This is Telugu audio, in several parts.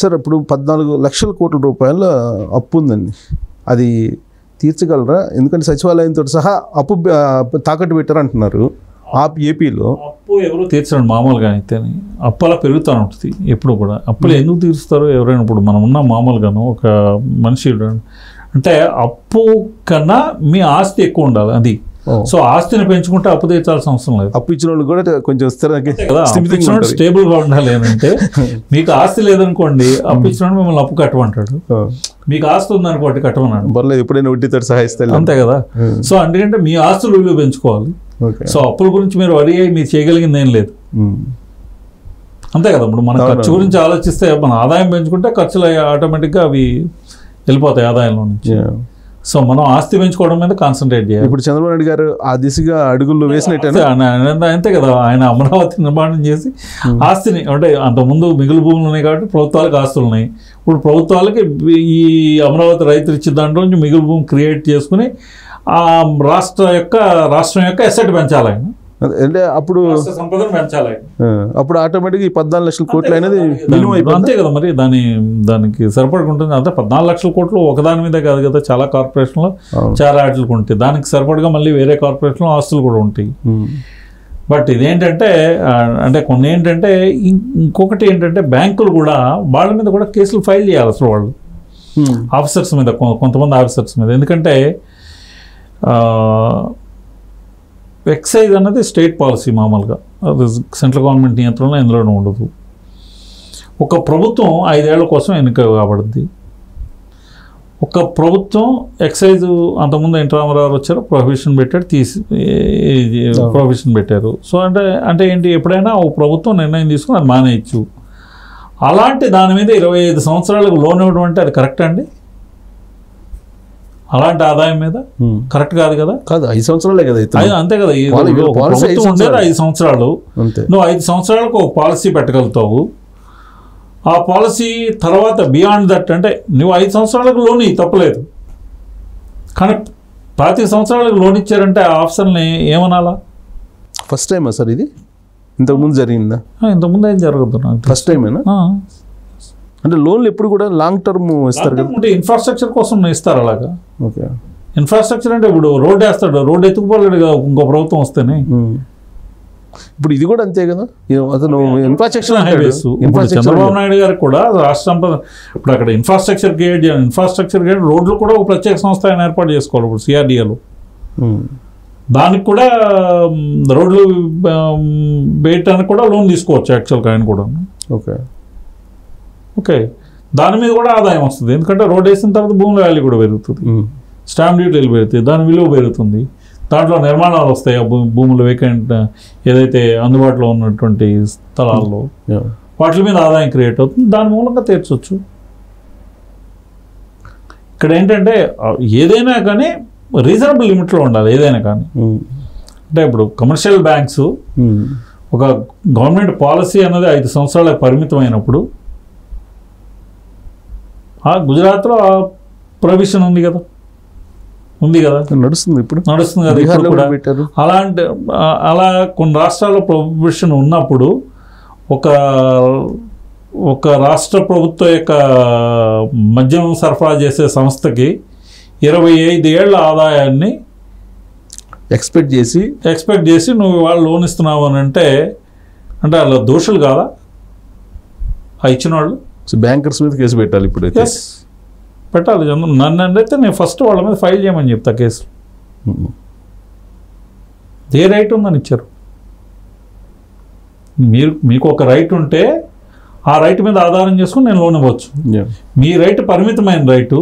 సార్ ఇప్పుడు 14 లక్షల కోట్ల రూపాయల అప్పు ఉందండి, అది తీర్చగలరా? ఎందుకంటే సచివాలయంతో సహా అప్పు తాకట్టు పెట్టారు అంటున్నారు ఏపీలో. అప్పు ఎవరు తీర్చండి మామూలుగా అయితే, అప్పు అలా పెరుగుతూ ఉంటుంది ఎప్పుడు కూడా. అప్పులు ఎందుకు తీరుస్తారు ఎవరైనా? ఇప్పుడు మనం ఉన్న మామూలుగాను ఒక మనిషి అంటే అప్పు కన్నా మీ ఆస్తి ఎక్కువ ఉండాలి, అది. సో ఆస్తిని పెంచుకుంటే అప్పు తీర్చాల్సిన అవసరం లేదు. అప్పు ఇచ్చిన వాళ్ళు కూడా కొంచెం స్టేబుల్గా ఉండాలి అంటే. మీకు ఆస్తి లేదనుకోండి, అప్పు ఇచ్చిన మిమ్మల్ని అప్పు కట్టమంటాడు. మీకు ఆస్తి ఉందనుకోండి కట్టమన్నాడు, పర్లేదు ఎప్పుడైనా వడ్డీతో సహాయిస్తారు, అంతే కదా. సో అందుకంటే మీ ఆస్తులు విలువ పెంచుకోవాలి. సో అప్పుల గురించి మీరు వరి అయ్యి మీరు చేయగలిగింది ఏం లేదు, అంతే కదా. ఇప్పుడు మన ఖర్చు గురించి ఆలోచిస్తే మన ఆదాయం పెంచుకుంటే ఖర్చులు ఆటోమేటిక్గా అవి వెళ్ళిపోతాయి ఆదాయంలో నుంచి. సో మనం ఆస్తి పెంచుకోవడం మీద కాన్సన్ట్రేట్ చేయాలి. ఇప్పుడు చంద్రబాబు నాయుడు గారు ఆ దిశగా అడుగుల్లో వేసినట్టే, అంతే కదా. ఆయన అమరావతి నిర్మాణం చేసి ఆస్తిని, అంటే అంతకుముందు మిగులు భూములు ఉన్నాయి కాబట్టి ప్రభుత్వాలకు ఆస్తులు ఉన్నాయి. ఇప్పుడు ప్రభుత్వాలకి ఈ అమరావతి రైతులు ఇచ్చిన దాంట్లో నుంచి మిగులు భూమి క్రియేట్ చేసుకుని ఆ రాష్ట్రం యొక్క ఎసెట్ పెంచాలి ఆయన, అంటే అప్పుడు సంపదను పెంచాలి. అప్పుడు ఆటోమేటిక్గా ఈ 14 లక్షల కోట్లు అనేది అంతే కదా. మరి దానికి సరిపడుకుంటుంది. అంటే 14 లక్షల కోట్లు ఒకదాని మీద కాదు కదా, చాలా కార్పొరేషన్లో చాలా వాటికి ఉంటాయి. దానికి సరిపడగా మళ్ళీ వేరే కార్పొరేషన్లో ఆస్తులు కూడా ఉంటాయి. బట్ ఇదేంటంటే అంటే కొన్ని ఏంటంటే ఇంకొకటి ఏంటంటే బ్యాంకులు కూడా వాళ్ళ మీద కూడా కేసులు ఫైల్ చేయాలి అసలు వాళ్ళు, ఆఫీసర్స్ మీద, కొంతమంది ఆఫీసర్స్ మీద. ఎందుకంటే ఎక్సైజ్ అన్నది స్టేట్ పాలసీ మామూలుగా, అది సెంట్రల్ గవర్నమెంట్ నియంత్రణలో ఎందులోనూ ఉండదు. ఒక ప్రభుత్వం 5 ఏళ్ల కోసం ఎన్నిక కాబడుద్ది. ఒక ప్రభుత్వం ఎక్సైజ్ అంతకుముందు ఎన్టీ రామారావు వచ్చారు, ప్రొహిబిషన్ పెట్టారు, ప్రొహిబిషన్ పెట్టారు. సో అంటే ఏంటి, ఎప్పుడైనా ఒక ప్రభుత్వం నిర్ణయం తీసుకుని అది మానేయచ్చు. అలాంటి దాని మీద 25 సంవత్సరాలకు లోన్ ఇవ్వడం అంటే అది కరెక్ట్ అండి? అలాంటి ఆదాయం మీద కరెక్ట్ కాదు కదా. కాదు, 5 సంవత్సరాలే కదా, అంతే కదా. ప్రభుత్వం ఉండేది 5 సంవత్సరాలు. నువ్వు 5 సంవత్సరాలకు ఒక పాలసీ పెట్టగలుగుతావు. ఆ పాలసీ తర్వాత బియాండ్ దట్ అంటే నువ్వు 5 సంవత్సరాలకు లోన్ తప్పలేదు, కానీ 25 సంవత్సరాలకు లోన్ ఇచ్చారంటే ఆ ఆఫీసర్ని ఏమనాలా? ఫస్ట్ టైమా సార్ ఇది? ఇంతకుముందు జరిగిందా? ఇంతకుముందు ఏం జరుగుతుంది, ఫస్ట్ టైమేనా? అంటే లోన్లు ఎప్పుడు కూడా లాంగ్ టర్మ్ ఇస్తారు కదా, అంటే ఇన్ఫ్రాస్ట్రక్చర్ కోసం ఇస్తారు అలాగా. ఓకే, ఇన్ఫ్రాస్ట్రక్చర్ అంటే ఇప్పుడు రోడ్ వేస్తాడు, రోడ్ ఎత్తుకుపోలేడు ఇంకో ప్రభుత్వం వస్తేనే. ఇప్పుడు ఇది కూడా అంతే కదా, అతను ఇన్ఫ్రాస్ట్రక్చర్ హైవేస్. చంద్రబాబు నాయుడు గారికి కూడా రాష్ట్ర సంపద, ఇప్పుడు అక్కడ ఇన్ఫ్రాస్ట్రక్చర్ క్రియేట్ చేయాలి. ఇన్ఫ్రాస్ట్రక్చర్ క్రియేట్ రోడ్లు కూడా ఒక ప్రత్యేక సంస్థ ఆయన ఏర్పాటు చేసుకోవాలి. ఇప్పుడు సిఆర్డిఏలో దానికి కూడా రోడ్లు వేయటానికి కూడా లోన్ తీసుకోవచ్చు యాక్చువల్గా ఆయన కూడా. ఓకే ఓకే, దాని మీద కూడా ఆదాయం వస్తుంది. ఎందుకంటే రోడ్ వేసిన తర్వాత భూముల వాల్యూ కూడా పెరుగుతుంది, స్టాంప్ డ్యూటీలు పెరుగుతాయి, దాని విలువ పెరుగుతుంది, దాంట్లో నిర్మాణాలు వస్తాయి. ఆ భూములు వేకెంట్ ఏదైతే అందుబాటులో ఉన్నటువంటి స్థలాల్లో వాటి మీద ఆదాయం క్రియేట్ అవుతుంది, దాని మూలంగా తీర్చవచ్చు. ఇక్కడ ఏంటంటే ఏదైనా కానీ రీజనబుల్ లిమిట్లో ఉండాలి ఏదైనా కానీ. అంటే ఇప్పుడు కమర్షియల్ బ్యాంక్స్ ఒక గవర్నమెంట్ పాలసీ అన్నది 5 సంవత్సరాలకు పరిమితమైనప్పుడు, గుజరాత్లో ప్రొహిబిషన్ ఉంది కదా, నడుస్తుంది ఇప్పుడు, నడుస్తుంది కదా ఇప్పుడు కూడా. అలా కొన్ని రాష్ట్రాల్లో ప్రొహిబిషన్ ఉన్నప్పుడు ఒక రాష్ట్ర ప్రభుత్వం యొక్క మద్యం సరఫరా చేసే సంస్థకి 25 ఏళ్ల ఆదాయాన్ని ఎక్స్పెక్ట్ చేసి నువ్వు వాళ్ళు లోన్ ఇస్తున్నావు అని అంటే అలా దోషులు కాదా ఆ ఇచ్చిన వాళ్ళు? బ్యాంకర్స్ మీద కేసు పెట్టాలి ఇప్పుడు, పెట్టాలి. నన్ను అయితే నేను ఫస్ట్ వాళ్ళ మీద ఫైల్ చేయమని చెప్తా కేసు. ఏ రైట్ ఉందని ఇచ్చారు మీకు ఒక రైట్ ఉంటే ఆ రైట్ మీద ఆధారం చేసుకుని నేను లోన్ ఇవ్వచ్చు. మీ రైట్ పరిమితమైన రైటు,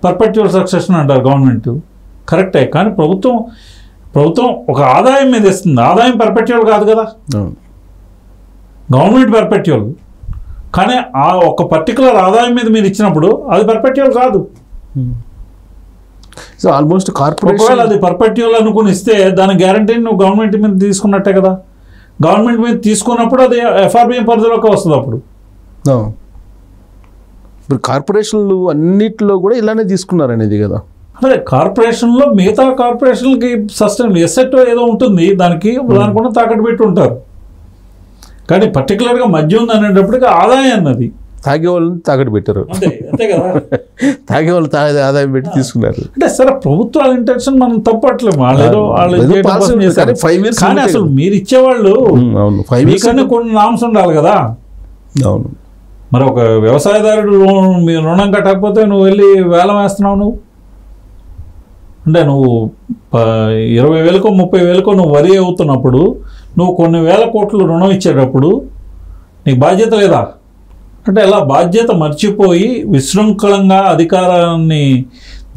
పర్పెట్యువల్ సక్సెషన్ అంటారు గవర్నమెంట్, కరెక్టే. కానీ ప్రభుత్వం ఒక ఆదాయం మీద ఇస్తుంది, ఆదాయం పర్పెట్యువల్ కాదు కదా. గవర్నమెంట్ పర్పెట్యువల్, కానీ ఆ ఒక పర్టికులర్ ఆదాయం మీద మీరు ఇచ్చినప్పుడు అది పర్పెట్యువల్ కాదు. సో ఆల్మోస్ట్ ఒకవేళ అది పర్పెట్యువల్ అనుకుని ఇస్తే దాని గ్యారంటీని నువ్వు గవర్నమెంట్ మీద తీసుకున్నట్టే కదా. గవర్నమెంట్ మీద తీసుకున్నప్పుడు అది ఎఫ్ఆర్బిఎం పరిధిలోకి వస్తుంది. అప్పుడు ఇప్పుడు కార్పొరేషన్లు అన్నిటిలో కూడా ఇలానే తీసుకున్నారు అనేది కదా. అదే కార్పొరేషన్లో మిగతా కార్పొరేషన్లకి సస్టైన్ ఎసెట్ ఏదో ఉంటుంది, దానికి కూడా తాకట్టు పెట్టి ఉంటారు. కానీ పర్టికులర్గా మద్యం ఉంది అనేటప్పటికీ ఆదాయం అన్నది తాగే వాళ్ళని తాకట్టు పెట్టారు, అంతే కదా. తాగే వాళ్ళు ఆదాయం పెట్టి తీసుకున్నారు. అంటే సరే ప్రభుత్వాల ఇంటెన్షన్ మనం తప్పట్లేదు, కానీ అసలు మీరు ఇచ్చేవాళ్ళు మీకన్నా కొన్ని నామ్స్ ఉండాలి కదా. అవును, మరి ఒక వ్యవసాయదారుడు మీరు రుణం కట్టకపోతే నువ్వు వెళ్ళి వేలం వేస్తున్నావు. నువ్వు అంటే నువ్వు 20,000కో 30,000కో నువ్వు వరి అవుతున్నప్పుడు నువ్వు కొన్ని వేల కోట్లు రుణం ఇచ్చేటప్పుడు నీకు బాధ్యత లేదా? అంటే అలా బాధ్యత మర్చిపోయి విశృంఖలంగా అధికారాన్ని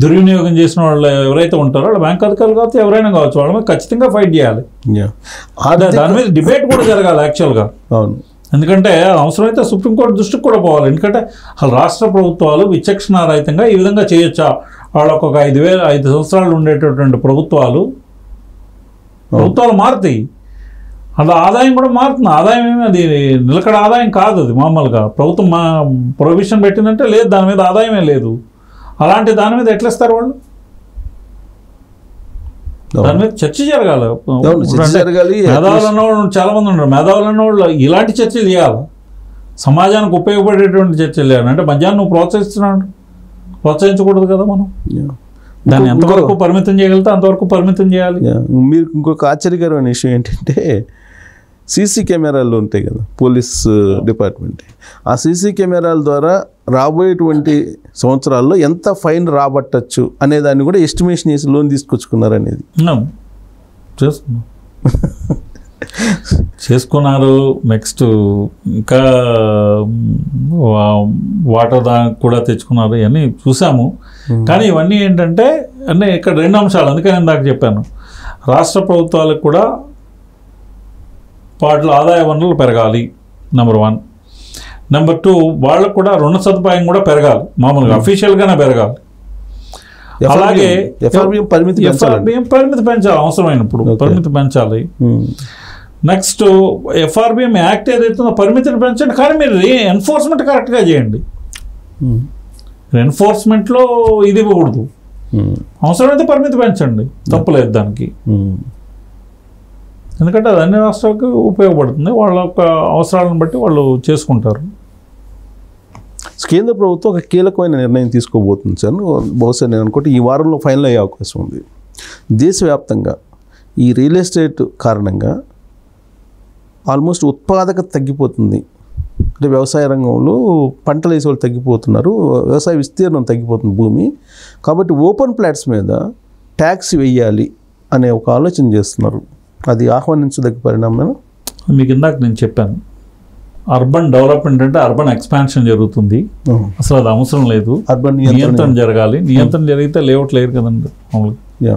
దుర్వినియోగం చేసిన వాళ్ళు ఎవరైతే ఉంటారో వాళ్ళు బ్యాంక్ అధికారులు కావచ్చు, ఎవరైనా కావచ్చు, వాళ్ళ మీద ఖచ్చితంగా ఫైట్ చేయాలి. దాని మీద డిబేట్ కూడా జరగాలి యాక్చువల్గా. అవును, ఎందుకంటే అవసరమైతే సుప్రీంకోర్టు దృష్టికి కూడా పోవాలి. ఎందుకంటే అసలు రాష్ట్ర ప్రభుత్వాలు విచక్షణారహితంగా ఈ విధంగా చేయొచ్చా? వాళ్ళకు ఒక 5 సంవత్సరాలు ఉండేటటువంటి ప్రభుత్వాలు మారుతాయి, అలా ఆదాయం కూడా మారుతుంది. ఆదాయం ఏమి అది నిలకడ ఆదాయం కాదు, అది మామూలుగా ప్రభుత్వం ప్రొవిషన్ పెట్టిందంటే లేదు, దాని మీద ఆదాయమే లేదు. అలాంటి దాని మీద ఎట్లా ఇస్తారు వాళ్ళు? దాని మీద చర్చ జరగాలి. మేధావులు అన్నవాళ్ళు చాలా మంది ఉన్నారు, మేధావులు అన్నవాళ్ళు ఇలాంటి చర్చలు చేయాలి, సమాజానికి ఉపయోగపడేటువంటి చర్చలు చేయాలి. అంటే మధ్యాహ్నం నువ్వు ప్రోత్సహించకూడదు కదా మనం, దాన్ని ఎంతవరకు పరిమితం చేయగలిగితే అంతవరకు పరిమితం చేయాలి. మీరు ఇంకొక ఆశ్చర్యకరమైన విషయం ఏంటంటే సీసీ కెమెరాలు ఉంటాయి కదా పోలీస్ డిపార్ట్మెంట్, ఆ సీసీ కెమెరాల ద్వారా రాబోయేటువంటి సంవత్సరాల్లో ఎంత ఫైన్ రాబట్టచ్చు అనే దాన్ని కూడా ఎస్టిమేషన్ చేసి లోన్ తీసుకొచ్చుకున్నారు అనేది చేసుకున్నారు. నెక్స్ట్ ఇంకా వాటర్ దానికి కూడా తెచ్చుకున్నారు, ఇవన్నీ చూసాము. కానీ ఇవన్నీ ఏంటంటే అంటే ఇక్కడ 2 అంశాలు, అందుకే నేను ఇందాక చెప్పాను, రాష్ట్ర ప్రభుత్వాలకు కూడా వాటిలో ఆదాయ వనరులు పెరగాలి నెంబర్ 1. నెంబర్ 2 వాళ్ళకు కూడా రుణ సదుపాయం కూడా పెరగాలి, మామూలుగా అఫీషియల్గానే పెరగాలి. అలాగే పరిమితి పెంచాలి, అవసరమైనప్పుడు పరిమితి పెంచాలి. నెక్స్ట్ ఎఫ్ఆర్బిఎం యాక్ట్ ఏదైతుందో పరిమితిని పెంచండి, కానీ మీరు ఎన్ఫోర్స్మెంట్ కరెక్ట్గా చేయండి. ఎన్ఫోర్స్మెంట్లో ఇది ఇవ్వకూడదు, అవసరమైతే పరిమితి పెంచండి, తప్పులేదు దానికి. ఎందుకంటే అది అన్ని రాష్ట్రాలకు ఉపయోగపడుతుంది, వాళ్ళ యొక్క అవసరాలను బట్టి వాళ్ళు చేసుకుంటారు. కేంద్ర ప్రభుత్వం ఒక కీలకమైన నిర్ణయం తీసుకోబోతుంది సార్. బహుశా నేను అనుకుంటే ఈ వారంలో ఫైనల్ అయ్యే అవకాశం ఉంది. దేశవ్యాప్తంగా ఈ రియల్ ఎస్టేట్ కారణంగా ఆల్మోస్ట్ ఉత్పాదకత తగ్గిపోతుంది. అంటే వ్యవసాయ రంగంలో పంటలు వేసే వాళ్ళు తగ్గిపోతున్నారు, వ్యవసాయ విస్తీర్ణం తగ్గిపోతుంది భూమి. కాబట్టి ఓపెన్ ప్లాట్స్ మీద ట్యాక్స్ వేయాలి అనే ఒక ఆలోచన చేస్తున్నారు. అది ఆహ్వానించదగ్గ పరిణామం. మీకు ఇందాక నేను చెప్పాను, అర్బన్ డెవలప్మెంట్ అంటే అర్బన్ ఎక్స్పాన్షన్ జరుగుతుంది, అసలు అది అవసరం లేదు. అర్బన్ నియంత్రణ జరగాలి, నియంత్రణ జరిగితే లేఅవుట్ లేరు కదండి మామూలుగా.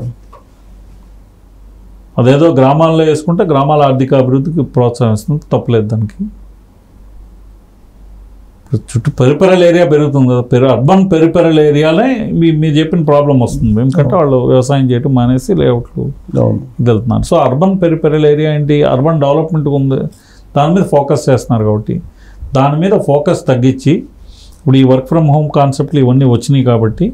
అదేదో గ్రామాల్లో వేసుకుంటే గ్రామాల ఆర్థిక అభివృద్ధికి ప్రోత్సహిస్తుంది, తప్పలేదు దానికి. చుట్టూ పెరిఫెరల్ ఏరియా పెరుగుతుంది కదా, అర్బన్ పెరిఫెరల్ ఏరియాలే మీరు చెప్పిన ప్రాబ్లం వస్తుంది. ఎందుకంటే వాళ్ళు వ్యవసాయం చేయడం మానేసి లేఅవుట్లు వెళ్తున్నారు. సో అర్బన్ పెరిఫెరల్ ఏరియా ఏంటి, అర్బన్ డెవలప్మెంట్ ఉంది, దాని మీద ఫోకస్ చేస్తున్నారు. కాబట్టి దాని మీద ఫోకస్ తగ్గించి ఇప్పుడు ఈ వర్క్ ఫ్రమ్ హోమ్ కాన్సెప్ట్లు ఇవన్నీ వచ్చినాయి కాబట్టి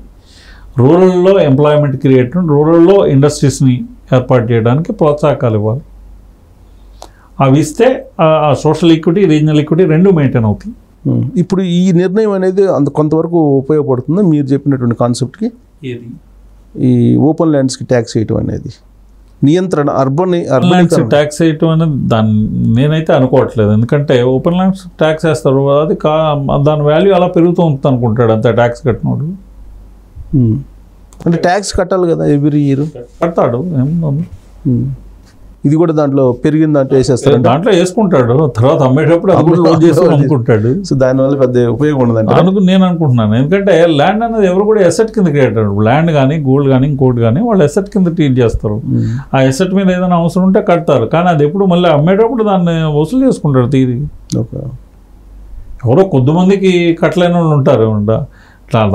రూరల్లో ఎంప్లాయ్మెంట్ క్రియేట్, రూరల్లో ఇండస్ట్రీస్ని ఏర్పాటు చేయడానికి ప్రోత్సాహకాలు ఇవ్వాలి. అవి ఇస్తే ఆ సోషల్ ఈక్విటీ, రీజనల్ ఈక్విటీ రెండు మెయింటైన్ అవుతాయి. ఇప్పుడు ఈ నిర్ణయం అనేది కొంతవరకు ఉపయోగపడుతుందా మీరు చెప్పినటువంటి కాన్సెప్ట్కి? ఏది ఈ ఓపెన్ ల్యాండ్స్కి ట్యాక్స్ వేయటం అనేది, నియంత్రణ, అర్బన్ ట్యాక్స్ వేయటం అనేది దాన్ని నేనైతే అనుకోవట్లేదు. ఎందుకంటే ఓపెన్ ల్యాండ్స్ ట్యాక్స్ వేస్తారు, అది దాని వాల్యూ అలా పెరుగుతూ ఉంటుంది అనుకుంటాడు అంతే ట్యాక్స్ కట్టినోడు. అంటే ట్యాక్స్ కట్టాలి కదా ఎవ్రీ ఇయర్, కడతాడు. ఏముంది, ఇది కూడా దాంట్లో పెరిగిన దాంట్లో వేసేస్తాడు, దాంట్లో వేసుకుంటాడు, తర్వాత అమ్మేటప్పుడు అది కూడా లోన్ చేసి అనుకుంటాడు. సో దానివల్ల పెద్ద ఉపయోగం ఉండదంటే నేను అనుకుంటున్నాను. ఎందుకంటే ల్యాండ్ అనేది ఎవరు కూడా ఎసెట్ కింద క్రియేట్ అయ్యాడు. ల్యాండ్ కానీ గోల్డ్ కానీ ఇంకోటి కానీ వాళ్ళు ఎసెట్ కింద ట్రీట్ చేస్తారు. ఆ ఎసెట్ మీద ఏదైనా అవసరం ఉంటే కడతారు, కానీ అది ఎప్పుడు మళ్ళీ అమ్మేటప్పుడు దాన్ని వసూలు చేసుకుంటారు తీరి. ఎవరో కొద్దిమందికి కట్టలేని వాళ్ళు ఉంటారు,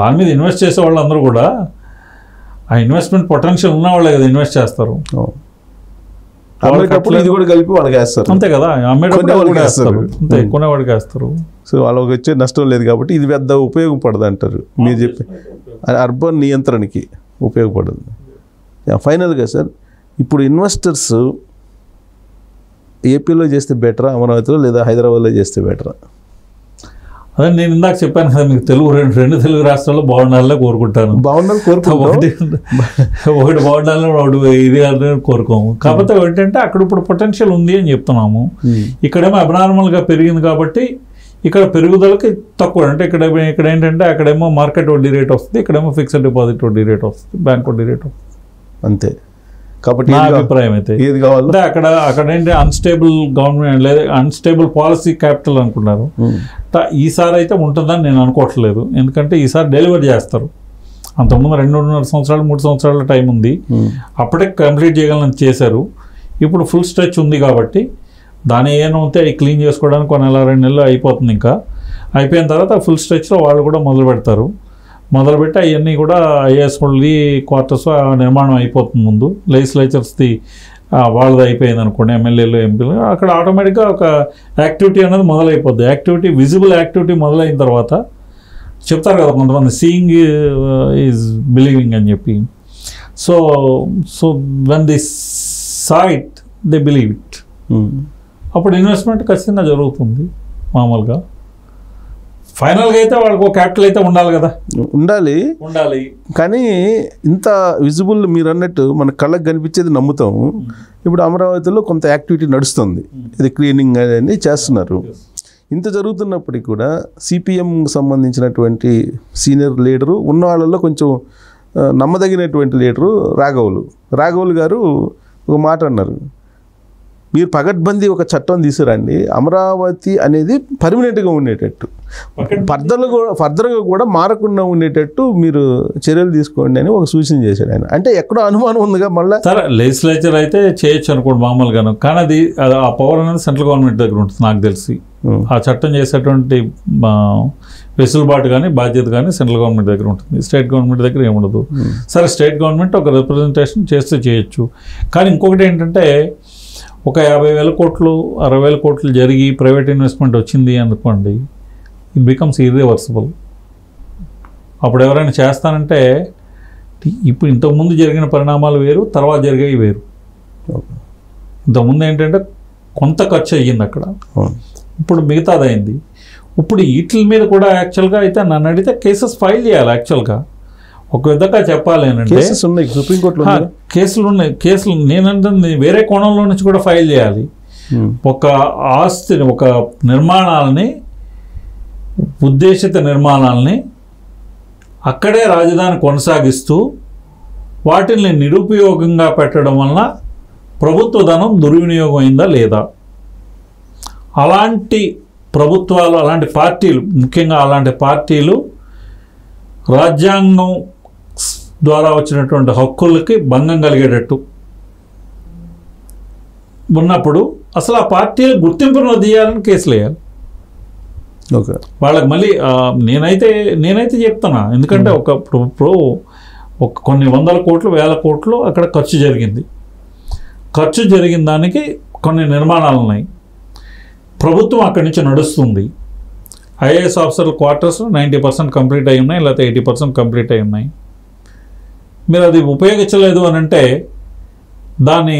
దాని మీద ఇన్వెస్ట్ చేసే వాళ్ళు అందరూ కూడా ఆ ఇన్వెస్ట్మెంట్ పొటెన్షియల్ ఉన్న వాళ్ళే కదా ఇన్వెస్ట్ చేస్తారు. ఇది కూడా కలిపి వాళ్ళకి వేస్తారు అంతే కదా, అమ్మేటప్పుడు వేస్తారు అంతే, కొనేవాడికి వేస్తారు. సో వాళ్ళకి వచ్చే నష్టం లేదు కాబట్టి ఇది పెద్ద ఉపయోగపడదు అంటారు మీరు చెప్పి, అర్బన్ నియంత్రణకి ఉపయోగపడదు. ఫైనల్గా సార్, ఇప్పుడు ఇన్వెస్టర్స్ ఏపీలో చేస్తే బెటరా, అమరావతిలో, లేదా హైదరాబాద్లో చేస్తే బెటరా? అదే నేను ఇందాక చెప్పాను కదా మీకు, రెండు తెలుగు రాష్ట్రాల్లో బాగుండాలని కోరుకుంటాను. బాగుండాలని కోరుకుంటాం, ఒకటి బాగుండాలని ఒకటి ఇది అని కోరుకోము. కాకపోతే ఏంటంటే అక్కడ ఇప్పుడు పొటెన్షియల్ ఉంది అని చెప్తున్నాము. ఇక్కడేమో అబ్నార్మల్గా పెరిగింది కాబట్టి ఇక్కడ పెరుగుదలకి తక్కువ. అంటే ఇక్కడ ఏంటంటే అక్కడేమో మార్కెట్ వడ్డీ రేట్ వస్తుంది, ఇక్కడేమో ఫిక్స్డ్ డిపాజిట్ వడ్డీ రేట్ వస్తుంది, బ్యాంక్ వడ్డీ రేట్ వస్తుంది. అంతే. కాబట్టి నా అభిప్రాయం అయితే ఏది కావాలంటే అక్కడ ఏంటి అన్స్టేబుల్ గవర్నమెంట్ లేదా అన్స్టేబుల్ పాలసీ క్యాపిటల్ అనుకున్నారు. ఈసారి అయితే ఉంటుందని నేను అనుకోవట్లేదు. ఎందుకంటే ఈసారి డెలివరీ చేస్తారు. అంతకుముందు 2.5 సంవత్సరాలు 3 సంవత్సరాల టైం ఉంది, అప్పుడే కంప్లీట్ చేయగలని చేశారు. ఇప్పుడు ఫుల్ స్ట్రెచ్ ఉంది కాబట్టి దాని ఏమవుతే అవి క్లీన్ చేసుకోవడానికి 1 నెల 2 నెలలు అయిపోతుంది. ఇంకా అయిపోయిన తర్వాత ఫుల్ స్ట్రెచ్లో వాళ్ళు కూడా మొదలు పెడతారు. మొదలుపెట్టి అవన్నీ కూడా ఐఏఎస్ఓల్ది క్వార్టర్స్ నిర్మాణం అయిపోతుంది. ముందు లెజిస్లేచర్స్ది వాళ్ళది అయిపోయింది అనుకోండి, ఎమ్మెల్యేలు ఎంపీలు, అక్కడ ఆటోమేటిక్గా ఒక యాక్టివిటీ అనేది మొదలైపోద్ది. యాక్టివిటీ, విజిబుల్ యాక్టివిటీ మొదలైన తర్వాత చెప్తారు కదా కొంతమంది, సీయింగ్ ఈజ్ బిలీవింగ్ అని చెప్పి. So when the saw it they believe it. అప్పుడు ఇన్వెస్ట్మెంట్ ఖచ్చితంగా జరుగుతుంది. మామూలుగా ఫైనల్గా అయితే వాళ్ళకు క్యాపిటల్ అయితే ఉండాలి కదా, ఉండాలి. కానీ ఇంత విజిబుల్ మీరు అన్నట్టు మన కళ్ళకు కనిపించేది నమ్ముతాం. ఇప్పుడు అమరావతిలో కొంత యాక్టివిటీ నడుస్తుంది, ఇది క్లీనింగ్ అనేది చేస్తున్నారు. ఇంత జరుగుతున్నప్పటికీ కూడా సిపిఎం సంబంధించినటువంటి సీనియర్ లీడరు ఉన్న వాళ్ళల్లో కొంచెం నమ్మదగినటువంటి లీడరు రాఘవులు గారు ఒక మాట అన్నారు, మీరు పగడ్బందీ ఒక చట్టం తీసుకురండి, అమరావతి అనేది పర్మనెంట్గా ఉండేటట్టు, ఫర్దర్గా కూడా మారకుండా ఉండేటట్టు మీరు చర్యలు తీసుకోండి అని ఒక సూచన చేశాడు ఆయన. అంటే ఎక్కడో అనుమానం ఉందిగా మళ్ళీ. సరే లెజిస్లేచర్ అయితే చేయొచ్చు అనుకోండి మామూలుగాను, కానీ అది ఆ పవర్ అనేది సెంట్రల్ గవర్నమెంట్ దగ్గర ఉంటుంది నాకు తెలిసి. ఆ చట్టం చేసేటువంటి వెసులుబాటు కానీ బాధ్యత కానీ సెంట్రల్ గవర్నమెంట్ దగ్గర ఉంటుంది, స్టేట్ గవర్నమెంట్ దగ్గర ఏముండదు. సరే స్టేట్ గవర్నమెంట్ ఒక రిప్రజెంటేషన్ చేస్తే చేయొచ్చు. కానీ ఇంకొకటి ఏంటంటే ఒక 50,000 కోట్లు 60,000 కోట్లు జరిగి ప్రైవేట్ ఇన్వెస్ట్మెంట్ వచ్చింది అనుకోండి, ఇట్ బికమ్స్ ఇర్రివర్సిబుల్. అప్పుడు ఎవరైనా చేస్తానంటే ఇప్పుడు ఇంతకుముందు జరిగిన పరిణామాలు వేరు, తర్వాత జరిగేవి వేరు. ఇంతకుముందు ఏంటంటే కొంత ఖర్చు అయ్యింది అక్కడ, ఇప్పుడు మిగతాది అయింది. ఇప్పుడు వీటి మీద కూడా యాక్చువల్గా అయితే నన్ను అడిగితే కేసెస్ ఫైల్ చేయాలి. యాక్చువల్గా ఒక విధంగా చెప్పాలి అంటే సుప్రీంకోర్టులో కేసులు ఉన్నాయి. కేసులు నేనంటే వేరే కోణంలో నుంచి కూడా ఫైల్ చేయాలి. ఒక ఆస్తిని, ఒక నిర్మాణాలని, ఉద్దేశిత నిర్మాణాలని అక్కడే రాజధాని కొనసాగిస్తూ వాటిని నిరుపయోగంగా పెట్టడం వలన ప్రభుత్వ ధనం దుర్వినియోగం అయిందా లేదా, అలాంటి ప్రభుత్వాలు, అలాంటి పార్టీలు, ముఖ్యంగా అలాంటి పార్టీలు రాజ్యాంగం ద్వారా వచ్చినటువంటి హక్కులకి భంగం కలిగేటట్టు ఉన్నప్పుడు అసలు ఆ పార్టీలు గుర్తింపును తీయాలని కేసులు వేయాలి. ఓకే, వాళ్ళకి మళ్ళీ నేనైతే చెప్తున్నా, ఎందుకంటే ఒక కొన్ని 100 కోట్లు 1000 కోట్లు అక్కడ ఖర్చు జరిగింది. ఖర్చు జరిగిన దానికి కొన్ని నిర్మాణాలు ఉన్నాయి, ప్రభుత్వం అక్కడి నుంచి నడుస్తుంది. ఐఏఎస్ ఆఫీసర్ల క్వార్టర్స్ 90% కంప్లీట్ అయి ఉన్నాయి, లేకపోతే 80% కంప్లీట్ అయి ఉన్నాయి. మీరు అది ఉపయోగించలేదు అని అంటే దాన్ని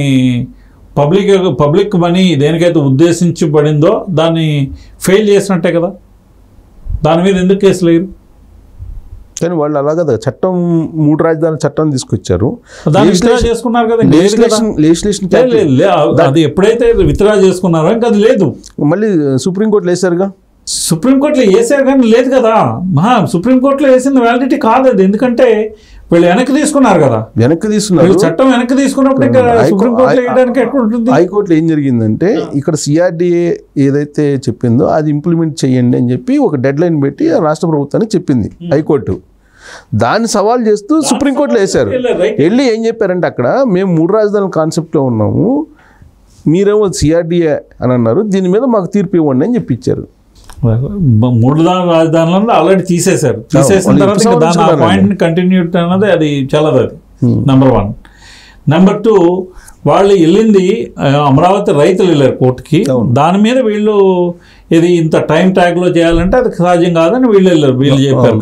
పబ్లిక్ మనీ దేనికైతే ఉద్దేశించబడిందో దాన్ని ఫెయిల్ చేసినట్టే కదా. దాని మీద ఎందుకు కేసు లేదు? కానీ వాళ్ళు అలా కదా, చట్టం 3 రాజధానుల చట్టం తీసుకొచ్చారు, దాన్ని విత్డ్రా చేసుకున్నారు కదా. అది ఎప్పుడైతే విత్డ్రా చేసుకున్నారో ఇంకా అది లేదు. మళ్ళీ సుప్రీంకోర్టులో వేశారుగా, సుప్రీంకోర్టులో వేసారు కానీ లేదు కదా. సుప్రీంకోర్టులో వేసిన వ్యాలిడిటీ కాదు అది, ఎందుకంటే వీళ్ళు వెనక్కి తీసుకున్నారు కదా. చట్టం వెనక్కి తీసుకున్నప్పుడు ఇంకా సుప్రీంకోర్టులో వేయడానికి ఎక్కడ ఉంటుంది? హైకోర్టులో ఏం జరిగిందంటే ఇక్కడ సిఆర్డిఏ ఏదైతే చెప్పిందో అది ఇంప్లిమెంట్ చేయండి అని చెప్పి ఒక డెడ్ లైన్ పెట్టి రాష్ట్ర ప్రభుత్వానికి చెప్పింది హైకోర్టు. దాన్ని సవాల్ చేస్తూ సుప్రీంకోర్టులో వేశారు. వెళ్ళి ఏం చెప్పారంటే అక్కడ మేము 3 రాజధానుల కాన్సెప్ట్లో ఉన్నాము, మీరేమో సిఆర్డిఏ అని అన్నారు, దీని మీద మాకు తీర్పు ఇవ్వండి అని చెప్పించారు. 3 రాజధానులను ఆల్రెడీ తీసేశారు. తీసేసిన తర్వాత దాని ఆ పాయింట్ని కంటిన్యూటీ అన్నది అది చల్లదు. అది నెంబర్ 1. నెంబర్ 2, వాళ్ళు వెళ్ళింది అమరావతి రైతులు వెళ్ళారు కోర్టుకి. దాని మీద వీళ్ళు ఇది ఇంత టైం ట్యాగ్లో చేయాలంటే అది సాధ్యం కాదని వీళ్ళు వెళ్ళారు, వీళ్ళు చెప్పారు.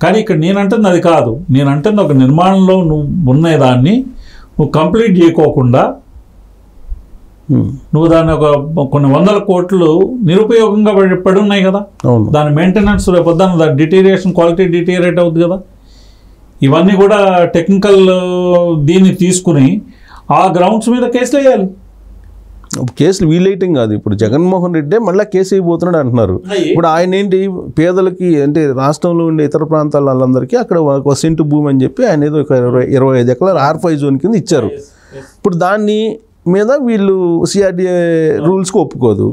కానీ ఇక్కడ నేనంటుంది అది కాదు. నేనంటుంది ఒక నిర్మాణంలో నువ్వు ఉన్నదాన్ని నువ్వు కంప్లీట్ చేయకోకుండా నువ్వు దాన్ని కొన్ని వందల కోట్లు నిరుపయోగంగా పడి ఉన్నాయి కదా. దాని మెయింటెనెన్స్ రేపొద్దాన దాని డిటీరియేషన్, క్వాలిటీ డిటీరియేట్ అవుతుంది కదా. ఇవన్నీ కూడా టెక్నికల్ దీన్ని తీసుకుని ఆ గ్రౌండ్స్ మీద కేసులు వేయాలి. కేసులు వీలేయటం కాదు, ఇప్పుడు జగన్మోహన్ రెడ్డి మళ్ళీ కేసు అయిపోతున్నాడు అంటున్నారు. ఇప్పుడు ఆయన ఏంటి పేదలకి అంటే రాష్ట్రంలో ఉండే ఇతర ప్రాంతాల వాళ్ళందరికీ అక్కడ ఒక సెంటు భూమి అని చెప్పి ఆయన ఏదో 25 ఎకరాలు R5 జోన్ కింద ఇచ్చారు. ఇప్పుడు దాన్ని మీద వీళ్ళు సిఆర్డిఏ రూల్స్కి ఒప్పుకోదు,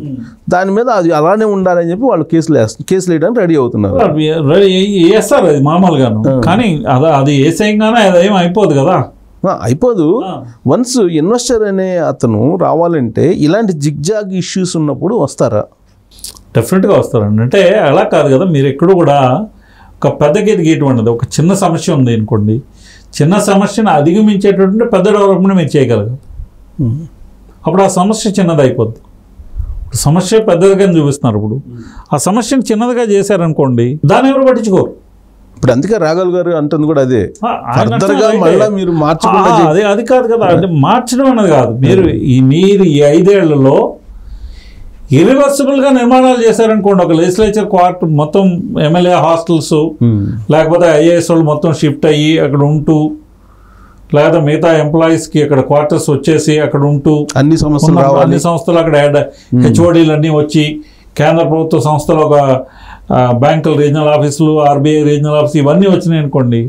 దాని మీద అది అలానే ఉండాలని చెప్పి వాళ్ళు కేసులు వేయడానికి రెడీ అవుతున్నారు. వేస్తారు అది మామూలుగాను, కానీ అది వేసేయంగానే అదేం అయిపోదు కదా. అయిపోదు. వన్స్ ఇన్వెస్టర్ అనే అతను రావాలంటే ఇలాంటి జిగ్జాగ్ ఇష్యూస్ ఉన్నప్పుడు వస్తారా? డెఫినెట్గా వస్తారండి. అంటే అలా కాదు కదా, మీరు ఎప్పుడు కూడా ఒక పెద్ద గీత గీయటువంటిది, ఒక చిన్న సమస్య ఉంది అనుకోండి, చిన్న సమస్యను అధిగమించేటటువంటి పెద్ద డెవలప్మెంట్ మీరు చేయగలరు. అప్పుడు ఆ సమస్య చిన్నది అయిపోద్ది. సమస్య పెద్దదిగా చూపిస్తున్నారు. ఇప్పుడు ఆ సమస్యను చిన్నదిగా చేశారనుకోండి, దాన్ని ఎవరు పట్టించుకోరు. ఇప్పుడు అందుకే రాఘవ్ గారు అంటుంది కూడా అదే, మళ్ళీ మీరు అది కాదు కదా. అంటే మార్చడం అన్నది కాదు, మీరు ఈ 5 ఏళ్లలో ఇరివర్సిబుల్గా నిర్మాణాలు చేశారనుకోండి. ఒక లెజిస్లేచర్ క్వార్టర్ మొత్తం, ఎమ్మెల్యే హాస్టల్స్, లేకపోతే IAS వాళ్ళు మొత్తం షిఫ్ట్ అయ్యి అక్కడ ఉంటూ, లేదా మిగతా ఎంప్లాయీస్కి అక్కడ క్వార్టర్స్ వచ్చేసి అక్కడ ఉంటూ, అన్ని సంస్థలు అక్కడ HODలు అన్నీ వచ్చి, కేంద్ర ప్రభుత్వ సంస్థలు ఒక బ్యాంకుల రీజనల్ ఆఫీసులు, RBI రీజనల్ ఆఫీస్ ఇవన్నీ వచ్చినాయి అనుకోండి,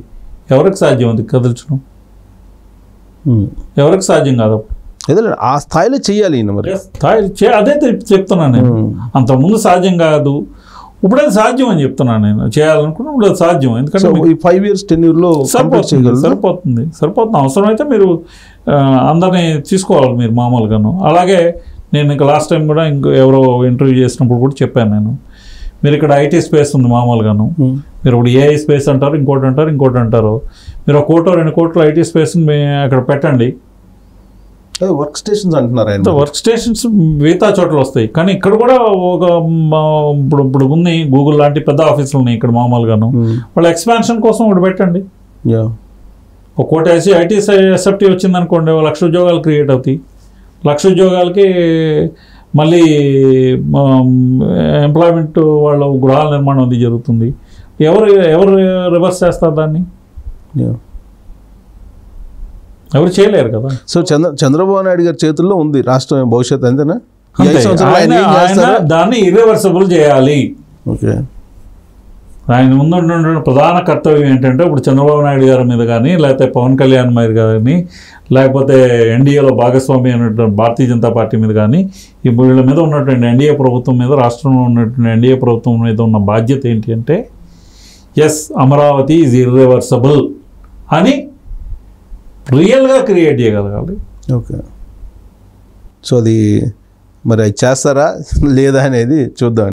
ఎవరికి సాధ్యం అది కదల్చడం? ఎవరికి సాధ్యం కాదు. ఆ స్థాయిలో చేయాలి. మరి అదే చెప్తున్నాను నేను. అంతకుముందు సాధ్యం కాదు, ఇప్పుడు అది సాధ్యం అని చెప్తున్నాను నేను. చేయాలనుకున్నా ఇప్పుడు అది సాధ్యం. ఎందుకంటే 5 years tenure సరిపోతుంది. అవసరమైతే మీరు అందరినీ తీసుకోవాలి మీరు మామూలుగాను. అలాగే నేను ఇంకా లాస్ట్ టైం కూడా ఎవరో ఇంటర్వ్యూ చేసినప్పుడు కూడా చెప్పాను నేను, మీరు ఇక్కడ IT స్పేస్ ఉంది మామూలుగాను, మీరు ఇప్పుడు AI స్పేస్ అంటారు, ఇంకోటి అంటారు. మీరు 1 కోటో 2 కోట్ల IT స్పేస్ని అక్కడ పెట్టండి. వర్క్ స్టేషన్స్ అంటున్నారు. వర్క్ స్టేషన్స్ మిగతా చోట్ల వస్తాయి, కానీ ఇక్కడ కూడా ఒక ఇప్పుడు ఉంది గూగుల్ లాంటి పెద్ద ఆఫీసులు ఉన్నాయి ఇక్కడ మామూలుగాను. వాళ్ళ ఎక్స్పాన్షన్ కోసం ఒకటి పెట్టండి. 1 కోటి IT SFT వచ్చింది అనుకోండి, 1,00,000 ఉద్యోగాలు క్రియేట్ అవుతాయి. 1,00,000 ఉద్యోగాలకి మళ్ళీ ఎంప్లాయ్మెంట్ వాళ్ళ గృహాల నిర్మాణం అది జరుగుతుంది. ఎవరు రివర్స్ చేస్తారు దాన్ని? ఎవరు చేయలేరు కదా. సో చంద్రబాబు నాయుడు గారి చేతుల్లో ఉంది రాష్ట్రం భవిష్యత్తు, అంతేనా? దాన్ని ఇర్రివర్సిబుల్ చేయాలి. ఓకే, ఆయన ముందు ప్రధాన కర్తవ్యం ఏంటంటే, ఇప్పుడు చంద్రబాబు నాయుడు గారి మీద కానీ, లేకపోతే పవన్ కళ్యాణ్ మీద కానీ, లేకపోతే ఎన్డీఏలో భాగస్వామి అయినటువంటి భారతీయ జనతా పార్టీ మీద కానీ, ఇప్పుడు వీళ్ళ మీద ఉన్నటువంటి ఎన్డీఏ ప్రభుత్వం మీద, రాష్ట్రంలో ఉన్నటువంటి ఎన్డీఏ ప్రభుత్వం మీద ఉన్న బాధ్యత ఏంటి అంటే, ఎస్ అమరావతి ఈజ్ ఇర్రివర్సిబుల్ అని రియల్గా క్రియేట్ చేయగలగాలి. ఓకే, సో అది మరి చేస్తారా లేదా అనేది చూద్దాం.